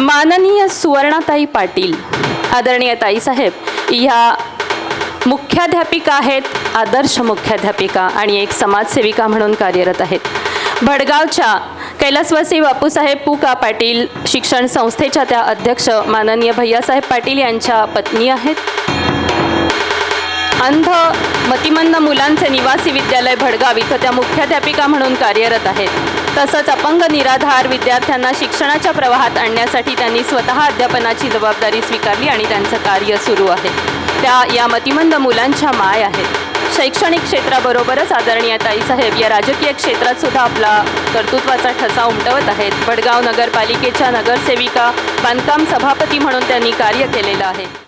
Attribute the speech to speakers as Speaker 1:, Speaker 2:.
Speaker 1: माननीय सुवर्णाताई पाटील आदरणीय ताईसाहेब ह्या मुख्याध्यापिका आहेत, आदर्श मुख्याध्यापिका आणि एक समाजसेविका म्हणून कार्यरत आहेत. भडगावच्या कैलासवासी बापूसाहेब पुका पाटील शिक्षण संस्थेच्या त्या अध्यक्ष माननीय भैयासाहेब पाटील यांच्या पत्नी आहेत. अंध मतिमंद मुलांचे निवासी विद्यालय भडगाव इथं त्या मुख्याध्यापिका म्हणून कार्यरत आहेत. तसंच अपंग निराधार विद्यार्थ्यांना शिक्षणाच्या प्रवाहात आणण्यासाठी त्यांनी स्वतः अध्यापनाची जबाबदारी स्वीकारली आणि त्यांचं कार्य सुरू आहे. त्या या मतिमंद मुलांच्या माय आहेत. शैक्षणिक क्षेत्राबरोबरच आदरणीय ताईसाहेब या राजकीय क्षेत्रात सुद्धा आपला कर्तृत्वाचा ठसा उमटवत आहेत. भडगाव नगरपालिकेच्या नगरसेविका, बांधकाम सभापती म्हणून त्यांनी कार्य केलेलं आहे.